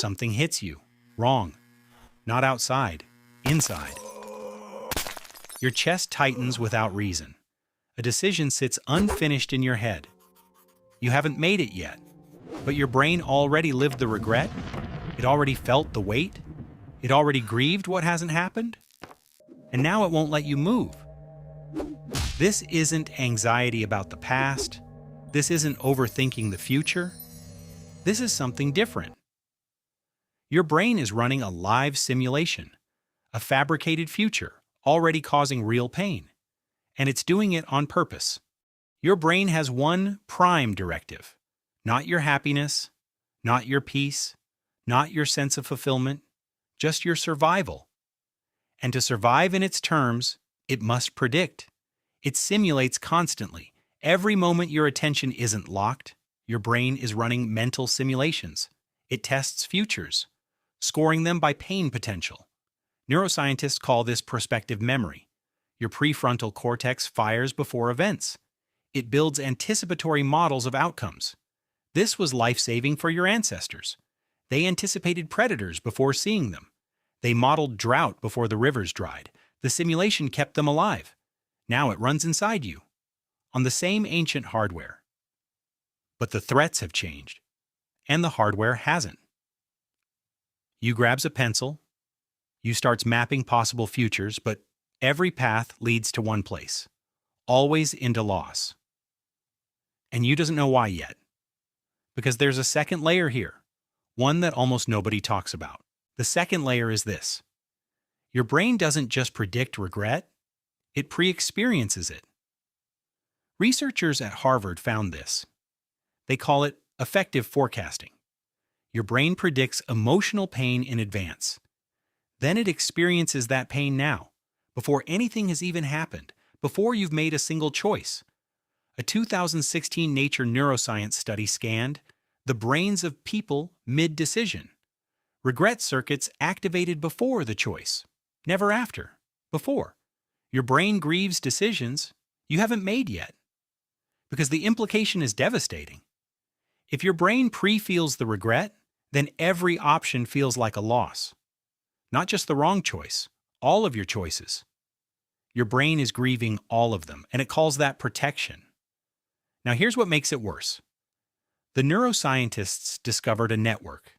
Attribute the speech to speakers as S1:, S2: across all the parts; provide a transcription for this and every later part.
S1: Something hits you. Wrong. Not outside. Inside. Your chest tightens without reason. A decision sits unfinished in your head. You haven't made it yet, but your brain already lived the regret. It already felt the weight. It already grieved what hasn't happened. And now it won't let you move. This isn't anxiety about the past. This isn't overthinking the future. This is something different. Your brain is running a live simulation, a fabricated future, already causing real pain. And it's doing it on purpose. Your brain has one prime directive. Not your happiness, not your peace, not your sense of fulfillment, just your survival. And to survive in its terms, it must predict. It simulates constantly. Every moment your attention isn't locked, your brain is running mental simulations. It tests futures, scoring them by pain potential. Neuroscientists call this prospective memory. Your prefrontal cortex fires before events. It builds anticipatory models of outcomes. This was life-saving for your ancestors. They anticipated predators before seeing them. They modeled drought before the rivers dried. The simulation kept them alive. Now it runs inside you, on the same ancient hardware. But the threats have changed, and the hardware hasn't. You grabs a pencil, you starts mapping possible futures, but every path leads to one place, always into loss. And you doesn't know why yet, because there's a second layer here, one that almost nobody talks about. The second layer is this. Your brain doesn't just predict regret, it pre-experiences it. Researchers at Harvard found this. They call it affective forecasting. Your brain predicts emotional pain in advance. Then it experiences that pain now, before anything has even happened, before you've made a single choice. A 2016 Nature Neuroscience study scanned the brains of people mid-decision. Regret circuits activated before the choice, never after, before. Your brain grieves decisions you haven't made yet, because the implication is devastating. If your brain pre-feels the regret, then every option feels like a loss. Not just the wrong choice, all of your choices. Your brain is grieving all of them, and it calls that protection. Now here's what makes it worse. The neuroscientists discovered a network.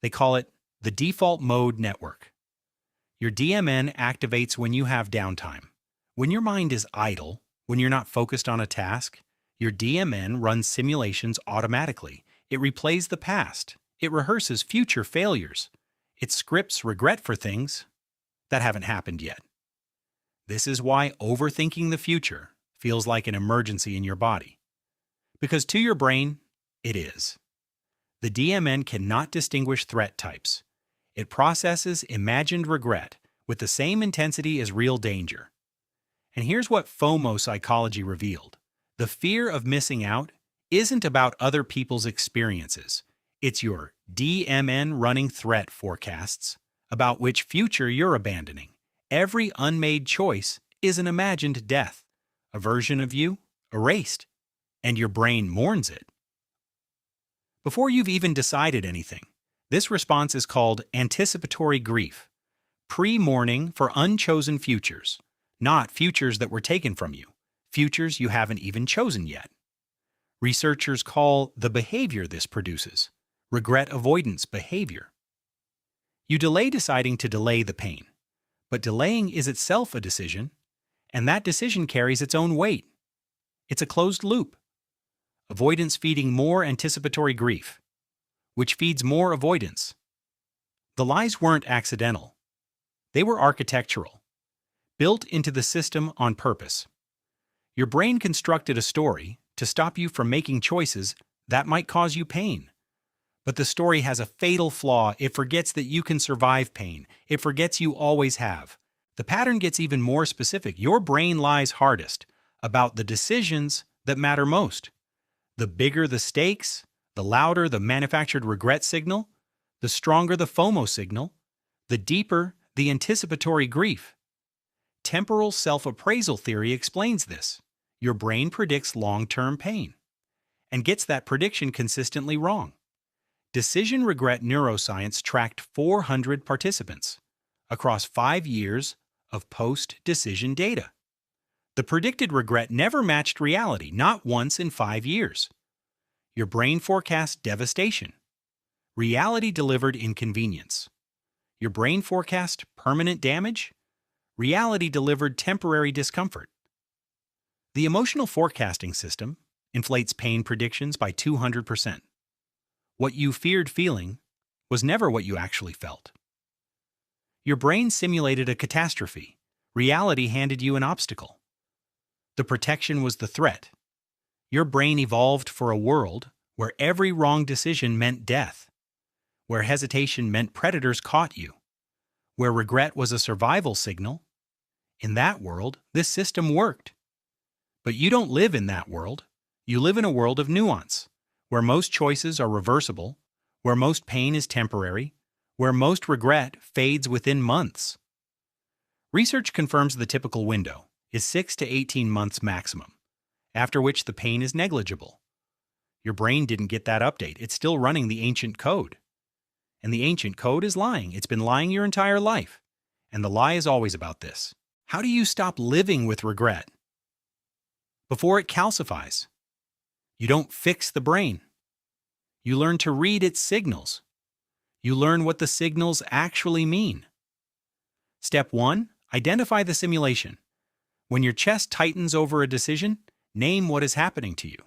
S1: They call it the default mode network. Your DMN activates when you have downtime. When your mind is idle, when you're not focused on a task, your DMN runs simulations automatically. It replays the past. It rehearses future failures. It scripts regret for things that haven't happened yet. This is why overthinking the future feels like an emergency in your body. Because to your brain, it is. The DMN cannot distinguish threat types. It processes imagined regret with the same intensity as real danger. And here's what FOMO psychology revealed. The fear of missing out isn't about other people's experiences. It's your DMN running threat forecasts about which future you're abandoning. Every unmade choice is an imagined death, a version of you erased, and your brain mourns it. Before you've even decided anything, this response is called anticipatory grief, pre-mourning for unchosen futures, not futures that were taken from you, futures you haven't even chosen yet. Researchers call the behavior this produces regret avoidance behavior. You delay deciding to delay the pain, but delaying is itself a decision, and that decision carries its own weight. It's a closed loop. Avoidance feeding more anticipatory grief, which feeds more avoidance. The lies weren't accidental. They were architectural, built into the system on purpose. Your brain constructed a story to stop you from making choices that might cause you pain. But the story has a fatal flaw. It forgets that you can survive pain. It forgets you always have. The pattern gets even more specific. Your brain lies hardest about the decisions that matter most. The bigger the stakes, the louder the manufactured regret signal, the stronger the FOMO signal, the deeper the anticipatory grief. Temporal self-appraisal theory explains this. Your brain predicts long-term pain and gets that prediction consistently wrong. Decision regret neuroscience tracked 400 participants across 5 years of post-decision data. The predicted regret never matched reality, not once in 5 years. Your brain forecast devastation. Reality delivered inconvenience. Your brain forecast permanent damage. Reality delivered temporary discomfort. The emotional forecasting system inflates pain predictions by 200%. What you feared feeling was never what you actually felt. Your brain simulated a catastrophe. Reality handed you an obstacle. The protection was the threat. Your brain evolved for a world where every wrong decision meant death, where hesitation meant predators caught you, where regret was a survival signal. In that world, this system worked. But you don't live in that world. You live in a world of nuance, where most choices are reversible, where most pain is temporary, where most regret fades within months. Research confirms the typical window is 6 to 18 months maximum, after which the pain is negligible. Your brain didn't get that update. It's still running the ancient code. And the ancient code is lying. It's been lying your entire life. And the lie is always about this. How do you stop living with regret? Before it calcifies. You don't fix the brain. You learn to read its signals. You learn what the signals actually mean. Step 1. Identify the simulation. When your chest tightens over a decision, name what is happening to you.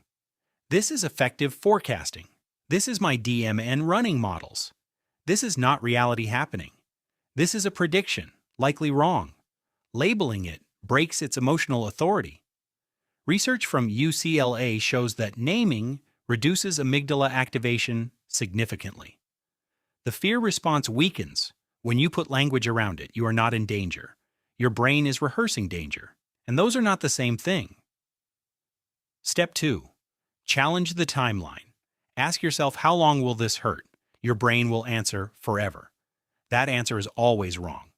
S1: This is affective forecasting. This is my DMN running models. This is not reality happening. This is a prediction, likely wrong. Labeling it breaks its emotional authority. Research from UCLA shows that naming reduces amygdala activation significantly. The fear response weakens when you put language around it. You are not in danger. Your brain is rehearsing danger, and those are not the same thing. Step 2. Challenge the timeline. Ask yourself, how long will this hurt? Your brain will answer, forever. That answer is always wrong.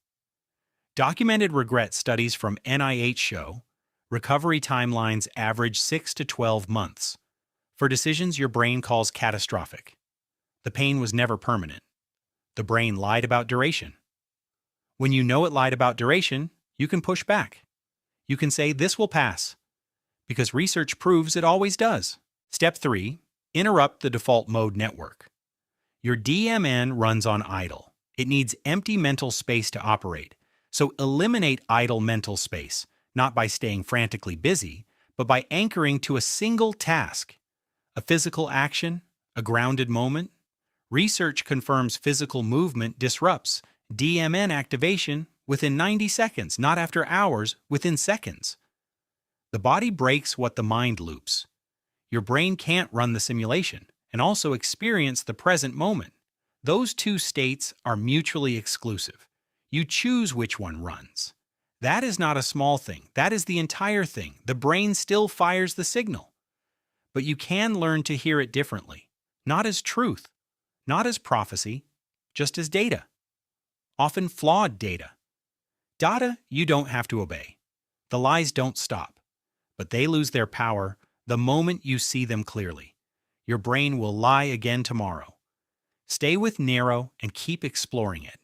S1: Documented regret studies from NIH show recovery timelines average 6 to 12 months for decisions your brain calls catastrophic. The pain was never permanent. The brain lied about duration. When you know it lied about duration, you can push back. You can say, this will pass, because research proves it always does. Step 3. Interrupt the default mode network. Your DMN runs on idle. It needs empty mental space to operate. So eliminate idle mental space, not by staying frantically busy, but by anchoring to a single task, a physical action, a grounded moment. Research confirms physical movement disrupts DMN activation within 90 seconds, not after hours, within seconds. The body breaks what the mind loops. Your brain can't run the simulation and also experience the present moment. Those two states are mutually exclusive. You choose which one runs. That is not a small thing. That is the entire thing. The brain still fires the signal. But you can learn to hear it differently, not as truth, not as prophecy, just as data. Often flawed data. Data you don't have to obey. The lies don't stop, but they lose their power the moment you see them clearly. Your brain will lie again tomorrow. Stay with Nero and keep exploring it.